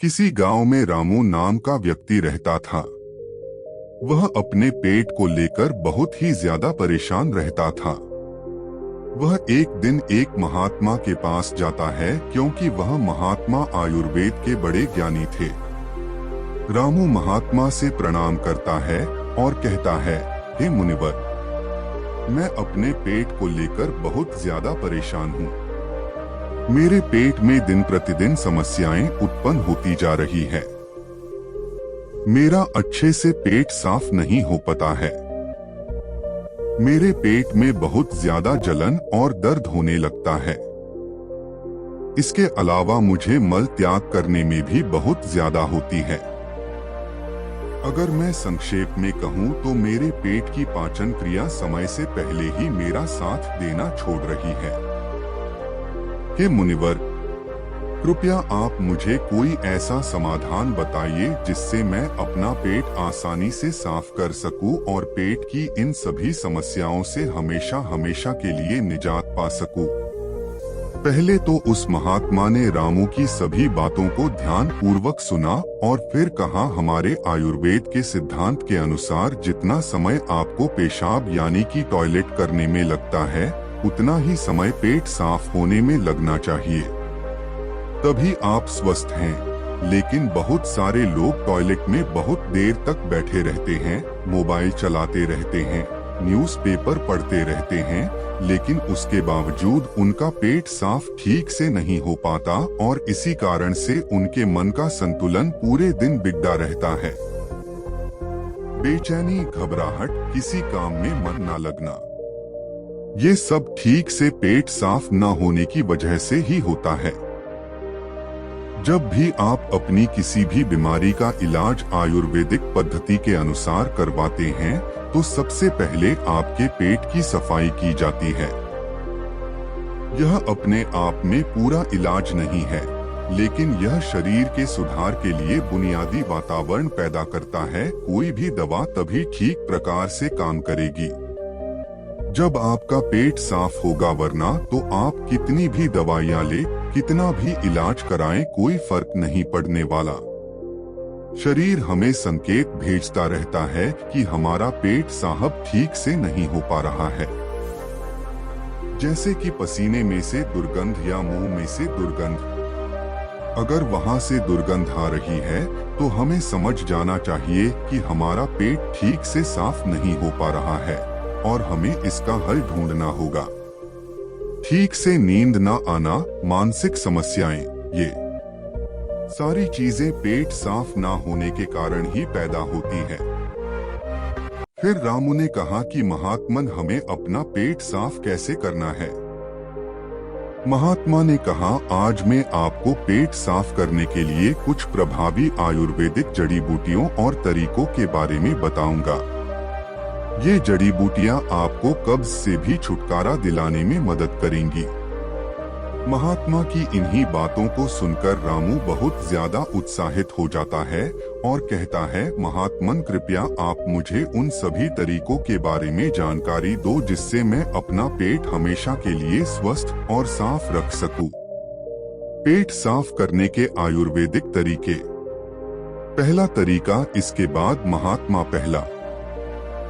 किसी गांव में रामू नाम का व्यक्ति रहता था। वह अपने पेट को लेकर बहुत ही ज्यादा परेशान रहता था। वह एक दिन एक महात्मा के पास जाता है क्योंकि वह महात्मा आयुर्वेद के बड़े ज्ञानी थे। रामू महात्मा से प्रणाम करता है और कहता है, हे मुनिवर, मैं अपने पेट को लेकर बहुत ज्यादा परेशान हूँ। मेरे पेट में दिन प्रतिदिन समस्याएं उत्पन्न होती जा रही है। मेरा अच्छे से पेट साफ नहीं हो पाता है। मेरे पेट में बहुत ज्यादा जलन और दर्द होने लगता है। इसके अलावा मुझे मल त्याग करने में भी बहुत ज्यादा होती है। अगर मैं संक्षेप में कहूँ तो मेरे पेट की पाचन क्रिया समय से पहले ही मेरा साथ देना छोड़ रही है। हे मुनिवर, कृपया आप मुझे कोई ऐसा समाधान बताइए जिससे मैं अपना पेट आसानी से साफ कर सकूं और पेट की इन सभी समस्याओं से हमेशा हमेशा के लिए निजात पा सकूं। पहले तो उस महात्मा ने रामू की सभी बातों को ध्यान पूर्वक सुना और फिर कहा, हमारे आयुर्वेद के सिद्धांत के अनुसार जितना समय आपको पेशाब यानी कि टॉयलेट करने में लगता है, उतना ही समय पेट साफ होने में लगना चाहिए, तभी आप स्वस्थ हैं। लेकिन बहुत सारे लोग टॉयलेट में बहुत देर तक बैठे रहते हैं, मोबाइल चलाते रहते हैं, न्यूज़पेपर पढ़ते रहते हैं, लेकिन उसके बावजूद उनका पेट साफ ठीक से नहीं हो पाता और इसी कारण से उनके मन का संतुलन पूरे दिन बिगड़ा रहता है। बेचैनी, घबराहट, किसी काम में मन न लगना, ये सब ठीक से पेट साफ न होने की वजह से ही होता है। जब भी आप अपनी किसी भी बीमारी का इलाज आयुर्वेदिक पद्धति के अनुसार करवाते हैं तो सबसे पहले आपके पेट की सफाई की जाती है। यह अपने आप में पूरा इलाज नहीं है, लेकिन यह शरीर के सुधार के लिए बुनियादी वातावरण पैदा करता है। कोई भी दवा तभी ठीक प्रकार से काम करेगी जब आपका पेट साफ होगा, वरना तो आप कितनी भी दवाइयां ले, कितना भी इलाज कराएं, कोई फर्क नहीं पड़ने वाला। शरीर हमें संकेत भेजता रहता है कि हमारा पेट साहब ठीक से नहीं हो पा रहा है। जैसे कि पसीने में से दुर्गंध या मुंह में से दुर्गंध। अगर वहां से दुर्गंध आ रही है तो हमें समझ जाना चाहिए कि हमारा पेट ठीक से साफ नहीं हो पा रहा है और हमें इसका हल ढूंढना होगा। ठीक से नींद न आना, मानसिक समस्याएं, ये सारी चीजें पेट साफ ना होने के कारण ही पैदा होती है। फिर रामू ने कहा कि महात्मन, हमें अपना पेट साफ कैसे करना है? महात्मा ने कहा, आज मैं आपको पेट साफ करने के लिए कुछ प्रभावी आयुर्वेदिक जड़ी बूटियों और तरीकों के बारे में बताऊंगा। ये जड़ी बूटियां आपको कब्ज से भी छुटकारा दिलाने में मदद करेंगी। महात्मा की इन्हीं बातों को सुनकर रामू बहुत ज्यादा उत्साहित हो जाता है और कहता है, महात्मन, कृपया आप मुझे उन सभी तरीकों के बारे में जानकारी दो जिससे मैं अपना पेट हमेशा के लिए स्वस्थ और साफ रख सकूं। पेट साफ करने के आयुर्वेदिक तरीके। पहला तरीका। इसके बाद महात्मा पहला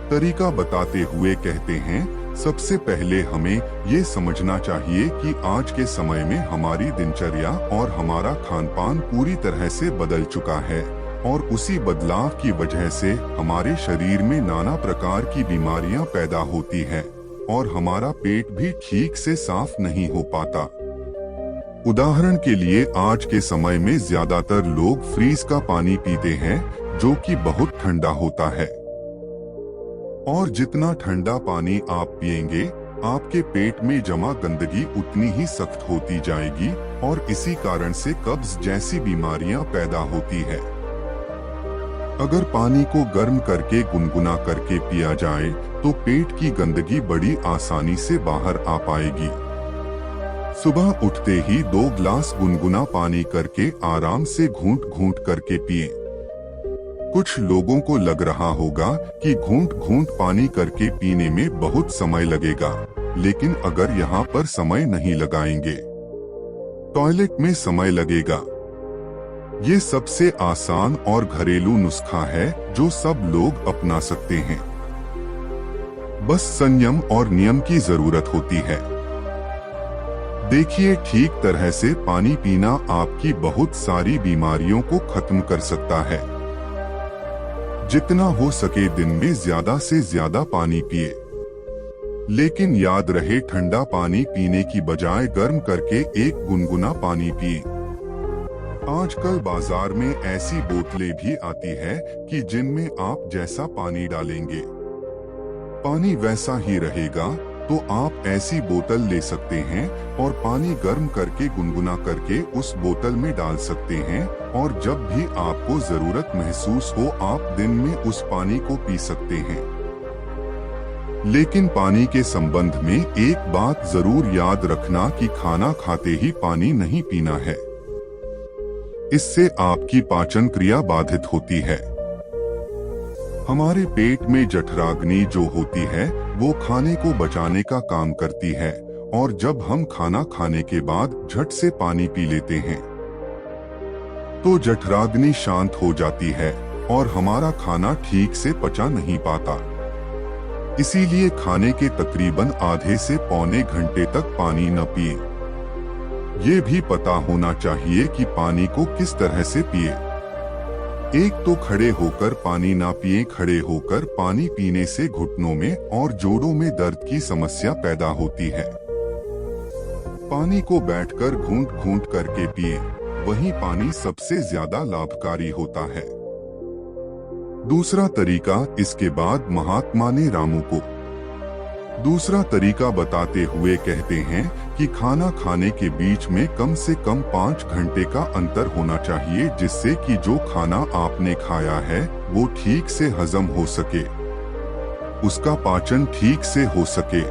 तरीका बताते हुए कहते हैं, सबसे पहले हमें ये समझना चाहिए कि आज के समय में हमारी दिनचर्या और हमारा खानपान पूरी तरह से बदल चुका है और उसी बदलाव की वजह से हमारे शरीर में नाना प्रकार की बीमारियां पैदा होती हैं और हमारा पेट भी ठीक से साफ नहीं हो पाता। उदाहरण के लिए, आज के समय में ज्यादातर लोग फ्रीज का पानी पीते हैं जो कि बहुत ठंडा होता है और जितना ठंडा पानी आप पिएंगे, आपके पेट में जमा गंदगी उतनी ही सख्त होती जाएगी और इसी कारण से कब्ज जैसी बीमारियां पैदा होती है। अगर पानी को गर्म करके गुनगुना करके पिया जाए तो पेट की गंदगी बड़ी आसानी से बाहर आ पाएगी। सुबह उठते ही 2 गिलास गुनगुना पानी करके आराम से घूंट घूंट करके पिएं। कुछ लोगों को लग रहा होगा कि घूंट घूंट पानी करके पीने में बहुत समय लगेगा, लेकिन अगर यहाँ पर समय नहीं लगाएंगे, टॉयलेट में समय लगेगा। ये सबसे आसान और घरेलू नुस्खा है जो सब लोग अपना सकते हैं। बस संयम और नियम की जरूरत होती है। देखिए, ठीक तरह से पानी पीना आपकी बहुत सारी बीमारियों को खत्म कर सकता है। जितना हो सके दिन में ज्यादा से ज्यादा पानी पिए, लेकिन याद रहे ठंडा पानी पीने की बजाय गर्म करके एक गुनगुना पानी पिए। आजकल बाजार में ऐसी बोतलें भी आती है कि जिनमें आप जैसा पानी डालेंगे पानी वैसा ही रहेगा, तो आप ऐसी बोतल ले सकते हैं और पानी गर्म करके गुनगुना करके उस बोतल में डाल सकते हैं, और जब भी आपको जरूरत महसूस हो आप दिन में उस पानी को पी सकते हैं। लेकिन पानी के संबंध में एक बात जरूर याद रखना कि खाना खाते ही पानी नहीं पीना है। इससे आपकी पाचन क्रिया बाधित होती है। हमारे पेट में जठराग्नि जो होती है वो खाने को बचाने का काम करती है, और जब हम खाना खाने के बाद झट से पानी पी लेते हैं तो जठराग्नि शांत हो जाती है और हमारा खाना ठीक से पचा नहीं पाता। इसीलिए खाने के तकरीबन आधे से पौने घंटे तक पानी न पिए। ये भी पता होना चाहिए कि पानी को किस तरह से पिए। एक तो खड़े होकर पानी ना पिए। खड़े होकर पानी पीने से घुटनों में और जोड़ों में दर्द की समस्या पैदा होती है। पानी को बैठकर घूंट घूंट करके पिए, वही पानी सबसे ज्यादा लाभकारी होता है। दूसरा तरीका, इसके बाद महात्मा ने रामू को दूसरा तरीका बताते हुए कहते हैं कि खाना खाने के बीच में कम से कम 5 घंटे का अंतर होना चाहिए, जिससे कि जो खाना आपने खाया है वो ठीक से हजम हो सके, उसका पाचन ठीक से हो सके।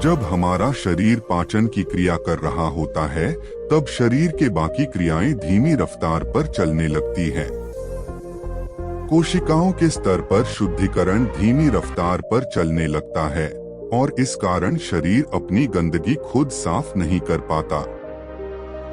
जब हमारा शरीर पाचन की क्रिया कर रहा होता है तब शरीर के बाकी क्रियाएं धीमी रफ्तार पर चलने लगती है। कोशिकाओं के स्तर पर शुद्धिकरण धीमी रफ्तार पर चलने लगता है, और इस कारण शरीर अपनी गंदगी खुद साफ नहीं कर पाता।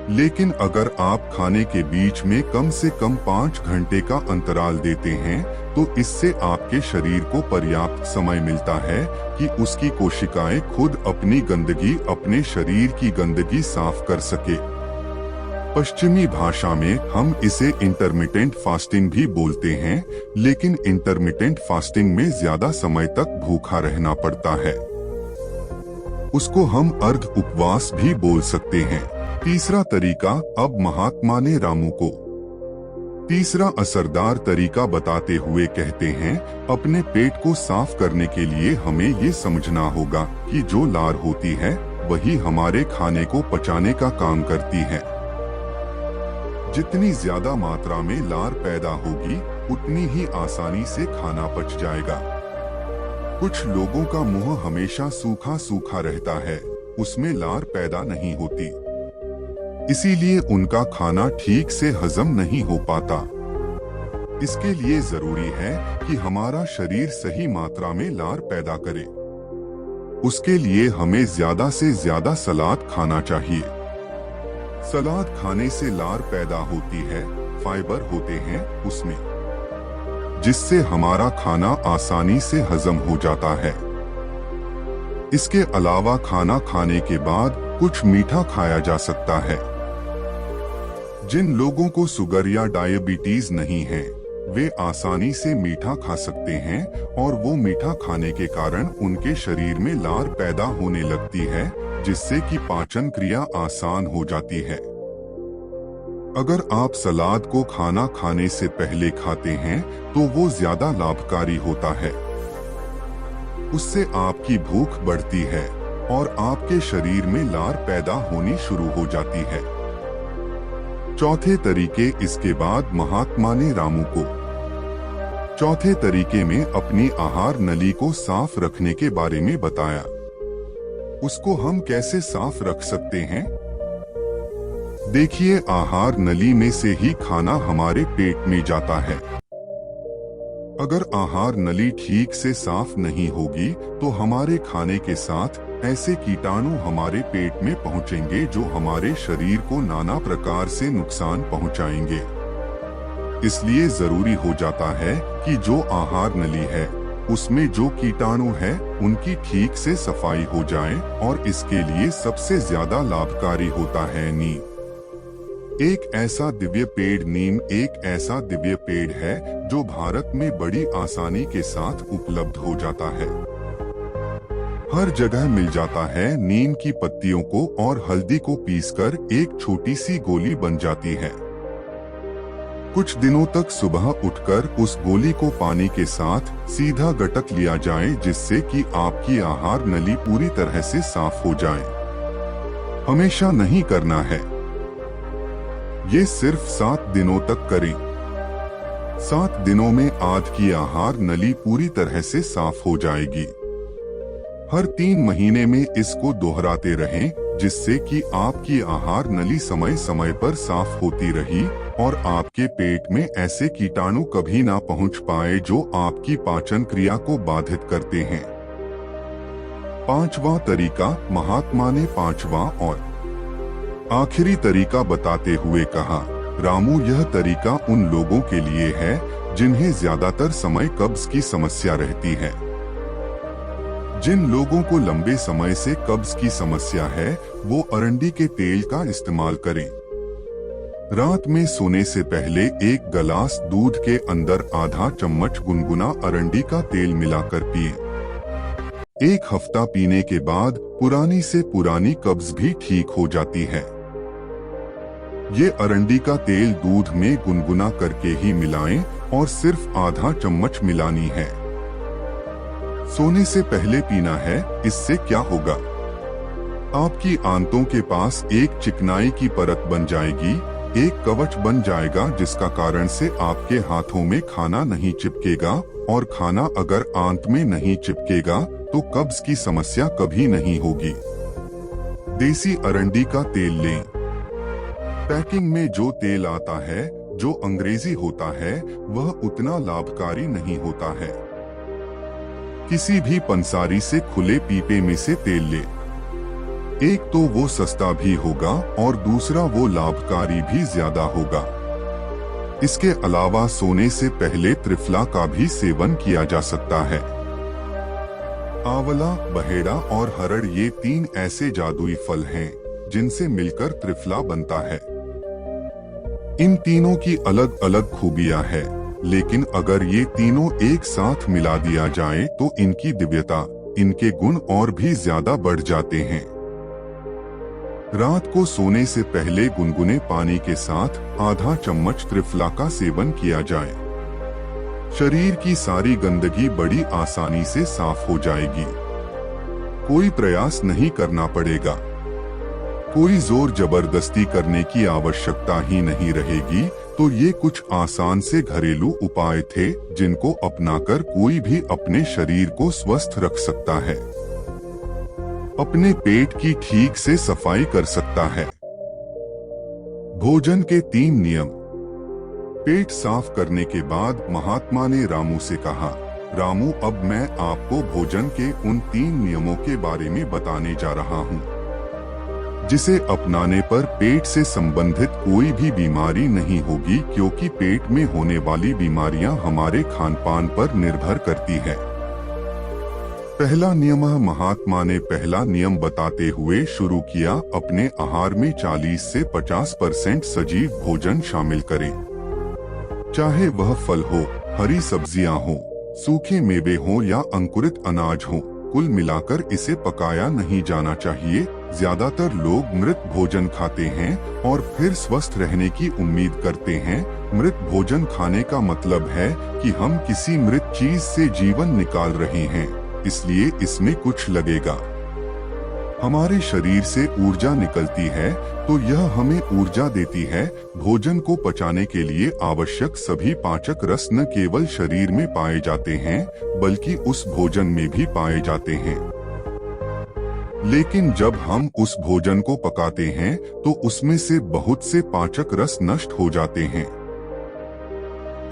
लेकिन अगर आप खाने के बीच में कम से कम 5 घंटे का अंतराल देते हैं तो इससे आपके शरीर को पर्याप्त समय मिलता है कि उसकी कोशिकाएं खुद अपनी गंदगी, अपने शरीर की गंदगी साफ कर सके। पश्चिमी भाषा में हम इसे इंटरमिटेंट फास्टिंग भी बोलते हैं, लेकिन इंटरमिटेंट फास्टिंग में ज्यादा समय तक भूखा रहना पड़ता है। उसको हम अर्ध उपवास भी बोल सकते हैं। तीसरा तरीका, अब महात्मा ने रामू को तीसरा असरदार तरीका बताते हुए कहते हैं, अपने पेट को साफ करने के लिए हमें ये समझना होगा कि जो लार होती है वही हमारे खाने को पचाने का काम करती है। जितनी ज्यादा मात्रा में लार पैदा होगी उतनी ही आसानी से खाना पच जाएगा। कुछ लोगों का मुंह हमेशा सूखा सूखा रहता है, उसमें लार पैदा नहीं होती, इसीलिए उनका खाना ठीक से हजम नहीं हो पाता। इसके लिए जरूरी है कि हमारा शरीर सही मात्रा में लार पैदा करे। उसके लिए हमें ज्यादा से ज्यादा सलाद खाना चाहिए। सलाद खाने से लार पैदा होती है, फाइबर होते हैं उसमें, जिससे हमारा खाना आसानी से हजम हो जाता है। इसके अलावा खाना खाने के बाद कुछ मीठा खाया जा सकता है। जिन लोगों को शुगर या डायबिटीज नहीं है वे आसानी से मीठा खा सकते हैं, और वो मीठा खाने के कारण उनके शरीर में लार पैदा होने लगती है, जिससे कि पाचन क्रिया आसान हो जाती है। अगर आप सलाद को खाना खाने से पहले खाते हैं तो वो ज्यादा लाभकारी होता है। उससे आपकी भूख बढ़ती है और आपके शरीर में लार पैदा होनी शुरू हो जाती है। चौथे तरीके, इसके बाद महात्मा ने रामू को चौथे तरीके में अपनी आहार नली को साफ रखने के बारे में बताया। उसको हम कैसे साफ रख सकते हैं? देखिए, आहार नली में से ही खाना हमारे पेट में जाता है। अगर आहार नली ठीक से साफ नहीं होगी तो हमारे खाने के साथ ऐसे कीटाणु हमारे पेट में पहुंचेंगे जो हमारे शरीर को नाना प्रकार से नुकसान पहुंचाएंगे। इसलिए जरूरी हो जाता है कि जो आहार नली है उसमें जो कीटाणु है उनकी ठीक से सफाई हो जाए, और इसके लिए सबसे ज्यादा लाभकारी होता है नीम। एक ऐसा दिव्य पेड़ है जो भारत में बड़ी आसानी के साथ उपलब्ध हो जाता है। हर जगह मिल जाता है। नीम की पत्तियों को और हल्दी को पीसकर एक छोटी सी गोली बन जाती है। कुछ दिनों तक सुबह उठकर उस गोली को पानी के साथ सीधा गटक लिया जाए, जिससे कि आपकी आहार नली पूरी तरह से साफ हो जाए। हमेशा नहीं करना है, ये सिर्फ 7 दिनों तक करें। 7 दिनों में आपकी आहार नली पूरी तरह से साफ हो जाएगी। हर 3 महीने में इसको दोहराते रहें, जिससे कि आपकी आहार नली समय समय पर साफ होती रही और आपके पेट में ऐसे कीटाणु कभी ना पहुंच पाए जो आपकी पाचन क्रिया को बाधित करते हैं। 5वां तरीका। महात्मा ने 5वां और आखिरी तरीका बताते हुए कहा, रामू, यह तरीका उन लोगों के लिए है जिन्हें ज्यादातर समय कब्ज की समस्या रहती है। जिन लोगों को लंबे समय से कब्ज की समस्या है वो अरंडी के तेल का इस्तेमाल करें। रात में सोने से पहले 1 गिलास दूध के अंदर आधा चम्मच गुनगुना अरंडी का तेल मिलाकर पिएं। 1 हफ्ता पीने के बाद पुरानी से पुरानी कब्ज भी ठीक हो जाती है। ये अरंडी का तेल दूध में गुनगुना करके ही मिलाएं और सिर्फ आधा चम्मच मिलानी है। सोने से पहले पीना है। इससे क्या होगा, आपकी आंतों के पास एक चिकनाई की परत बन जाएगी, एक कवच बन जाएगा, जिसका कारण से आपके हाथों में खाना नहीं चिपकेगा, और खाना अगर आंत में नहीं चिपकेगा तो कब्ज की समस्या कभी नहीं होगी। देसी अरंडी का तेल लें। पैकिंग में जो तेल आता है, जो अंग्रेजी होता है, वह उतना लाभकारी नहीं होता है। किसी भी पंसारी से खुले पीपे में से तेल ले। एक तो वो सस्ता भी होगा और दूसरा वो लाभकारी भी ज्यादा होगा। इसके अलावा सोने से पहले त्रिफला का भी सेवन किया जा सकता है। आंवला, बहेड़ा और हरड़ ये 3 ऐसे जादुई फल हैं जिनसे मिलकर त्रिफला बनता है। इन तीनों की अलग अलग खूबियां हैं, लेकिन अगर ये तीनों एक साथ मिला दिया जाए तो इनकी दिव्यता, इनके गुण और भी ज्यादा बढ़ जाते हैं। रात को सोने से पहले गुनगुने पानी के साथ आधा चम्मच त्रिफला का सेवन किया जाए। शरीर की सारी गंदगी बड़ी आसानी से साफ हो जाएगी। कोई प्रयास नहीं करना पड़ेगा, कोई जोर जबरदस्ती करने की आवश्यकता ही नहीं रहेगी। तो ये कुछ आसान से घरेलू उपाय थे जिनको अपनाकर कोई भी अपने शरीर को स्वस्थ रख सकता है, अपने पेट की ठीक से सफाई कर सकता है। भोजन के 3 नियम। पेट साफ करने के बाद महात्मा ने रामू से कहा, रामू, अब मैं आपको भोजन के उन 3 नियमों के बारे में बताने जा रहा हूँ, जिसे अपनाने पर पेट से संबंधित कोई भी बीमारी नहीं होगी, क्योंकि पेट में होने वाली बीमारियां हमारे खानपान पर निर्भर करती है। पहला नियम। महात्मा ने पहला नियम बताते हुए शुरू किया, अपने आहार में 40 से 50% सजीव भोजन शामिल करें। चाहे वह फल हो, हरी सब्जियां हो, सूखे मेवे हो या अंकुरित अनाज हो, कुल मिलाकर इसे पकाया नहीं जाना चाहिए। ज्यादातर लोग मृत भोजन खाते हैं और फिर स्वस्थ रहने की उम्मीद करते हैं। मृत भोजन खाने का मतलब है कि हम किसी मृत चीज से जीवन निकाल रहे हैं, इसलिए इसमें कुछ लगेगा। हमारे शरीर से ऊर्जा निकलती है तो यह हमें ऊर्जा देती है। भोजन को पचाने के लिए आवश्यक सभी पाचक रस न केवल शरीर में पाए जाते हैं बल्कि उस भोजन में भी पाए जाते हैं। लेकिन जब हम उस भोजन को पकाते हैं तो उसमें से बहुत से पाचक रस नष्ट हो जाते हैं।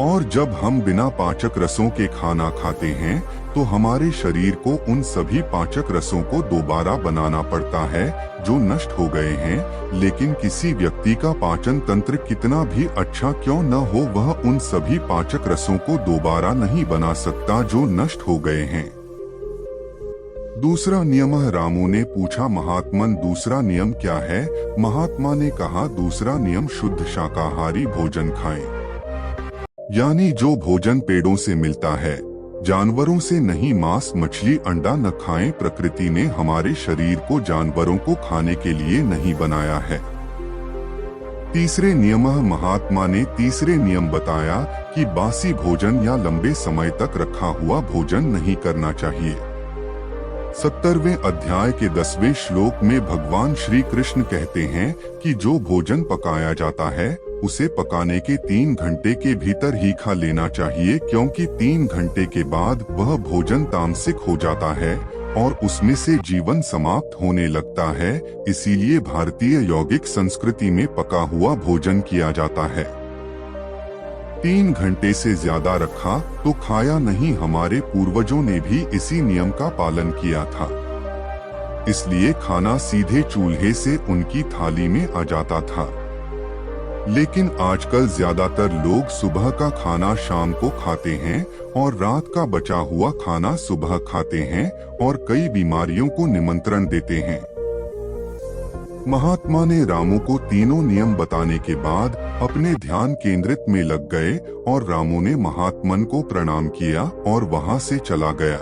और जब हम बिना पाचक रसों के खाना खाते हैं तो हमारे शरीर को उन सभी पाचक रसों को दोबारा बनाना पड़ता है जो नष्ट हो गए हैं। लेकिन किसी व्यक्ति का पाचन तंत्र कितना भी अच्छा क्यों न हो, वह उन सभी पाचक रसों को दोबारा नहीं बना सकता जो नष्ट हो गए हैं। दूसरा नियम। रामू ने पूछा, महात्मन दूसरा नियम क्या है? महात्मा ने कहा, दूसरा नियम शुद्ध शाकाहारी भोजन खाएं। यानी जो भोजन पेड़ों से मिलता है, जानवरों से नहीं। मांस, मछली, अंडा न खाएं। प्रकृति ने हमारे शरीर को जानवरों को खाने के लिए नहीं बनाया है। तीसरे नियम। महात्मा ने तीसरे नियम बताया कि बासी भोजन या लंबे समय तक रखा हुआ भोजन नहीं करना चाहिए। 70वें अध्याय के 10वें श्लोक में भगवान श्री कृष्ण कहते हैं कि जो भोजन पकाया जाता है उसे पकाने के 3 घंटे के भीतर ही खा लेना चाहिए, क्योंकि 3 घंटे के बाद वह भोजन तामसिक हो जाता है और उसमें से जीवन समाप्त होने लगता है। इसीलिए भारतीय यौगिक संस्कृति में पका हुआ भोजन किया जाता है। 3 घंटे से ज्यादा रखा तो खाया नहीं। हमारे पूर्वजों ने भी इसी नियम का पालन किया था, इसलिए खाना सीधे चूल्हे से उनकी थाली में आ जाता था। लेकिन आजकल ज्यादातर लोग सुबह का खाना शाम को खाते हैं और रात का बचा हुआ खाना सुबह खाते हैं और कई बीमारियों को निमंत्रण देते हैं। महात्मा ने रामू को तीनों नियम बताने के बाद अपने ध्यान केंद्रित में लग गए और रामू ने महात्मन को प्रणाम किया और वहां से चला गया।